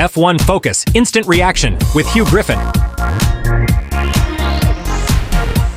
F1 Focus Instant Reaction with Huw Griffin.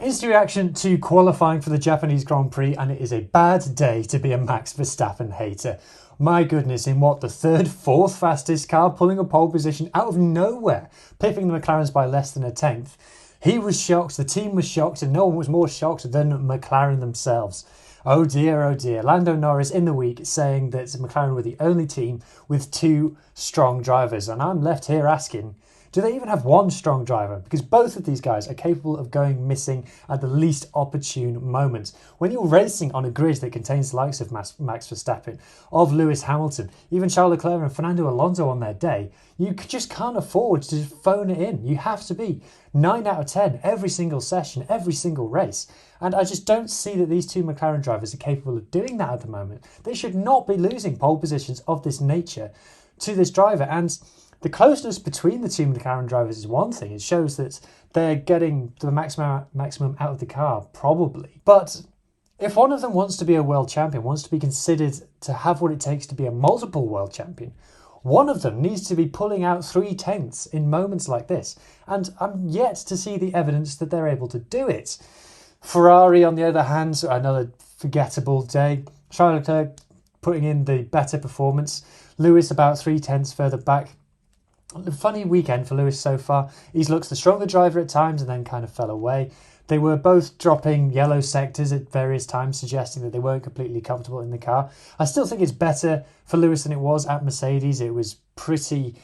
Instant reaction to qualifying for the Japanese Grand Prix, and it is a bad day to be a Max Verstappen hater. My goodness, in what, the third, fourth fastest car, pulling a pole position out of nowhere, pipping the McLarens by less than a tenth. He was shocked, the team was shocked, and no one was more shocked than McLaren themselves. Oh dear, Lando Norris in the week saying that McLaren were the only team with two strong drivers. And I'm left here asking, do they even have one strong driver? Because both of these guys are capable of going missing at the least opportune moment. When you're racing on a grid that contains the likes of Max Verstappen, of Lewis Hamilton, even Charles Leclerc and Fernando Alonso on their day, you just can't afford to phone it in. You have to be 9 out of 10 every single session, every single race. And I just don't see that these two McLaren drivers are capable of doing that at the moment. They should not be losing pole positions of this nature to this driver. And the closeness between the two McLaren drivers is one thing. It shows that they're getting the maximum out of the car, probably. But if one of them wants to be a world champion, wants to be considered to have what it takes to be a multiple world champion, one of them needs to be pulling out 3/10 in moments like this. And I'm yet to see the evidence that they're able to do it. Ferrari, on the other hand, another forgettable day. Charles Leclerc putting in the better performance. Lewis about 3/10 further back. A funny weekend for Lewis so far. He looks the stronger driver at times and then kind of fell away. They were both dropping yellow sectors at various times, suggesting that they weren't completely comfortable in the car. I still think it's better for Lewis than it was at Mercedes. It was pretty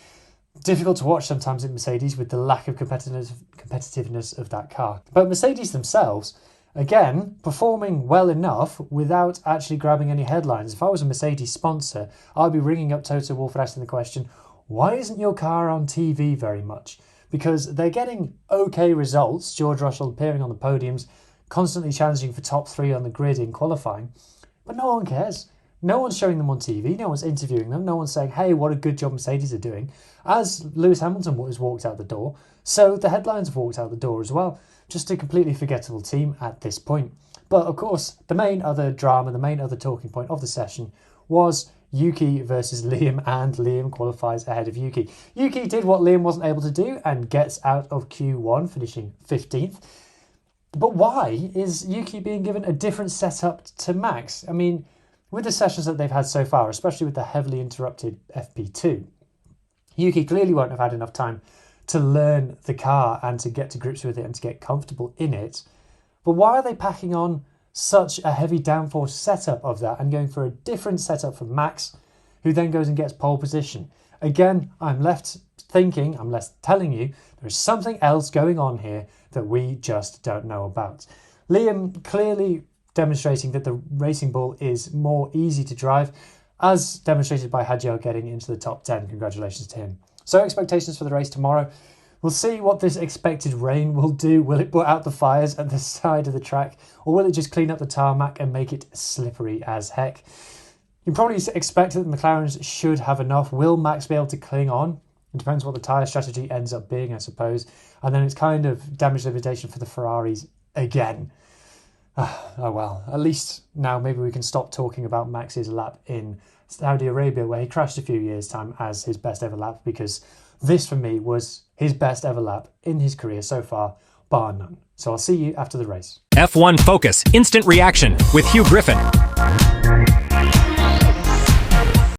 difficult to watch sometimes at Mercedes with the lack of competitiveness of that car. But Mercedes themselves, again, performing well enough without actually grabbing any headlines. If I was a Mercedes sponsor, I'd be ringing up Toto Wolff and asking the question, why isn't your car on TV very much? Because they're getting okay results, George Russell appearing on the podiums, constantly challenging for top 3 on the grid in qualifying, but no one cares. No one's showing them on TV, no one's interviewing them, no one's saying, hey, what a good job Mercedes are doing. As Lewis Hamilton has walked out the door, so the headlines have walked out the door as well. Just a completely forgettable team at this point. But of course, the main other drama, the main other talking point of the session was Yuki versus Liam, and Liam qualifies ahead of Yuki. Yuki did what Liam wasn't able to do and gets out of Q1, finishing 15th. But why is Yuki being given a different setup to Max? I mean, with the sessions that they've had so far, especially with the heavily interrupted FP2, Yuki clearly won't have had enough time to learn the car and to get to grips with it and to get comfortable in it. But why are they packing on such a heavy downforce setup of that and going for a different setup for Max, who then goes and gets pole position? Again, I'm left telling you there is something else going on here that we just don't know about. Liam clearly demonstrating that the racing ball is more easy to drive, as demonstrated by Hadjar getting into the top 10. Congratulations to him. So expectations for the race tomorrow. We'll see what this expected rain will do. Will it put out the fires at the side of the track, or will it just clean up the tarmac and make it slippery as heck? You can probably expect that the McLarens should have enough. Will Max be able to cling on? It depends what the tyre strategy ends up being, I suppose. And then it's kind of damage limitation for the Ferraris again. Oh well, at least now maybe we can stop talking about Max's lap in Saudi Arabia, where he crashed a few years' time, as his best ever lap, because this for me was his best ever lap in his career so far, bar none. So I'll see you after the race. F1 Focus Instant Reaction with Huw Griffin.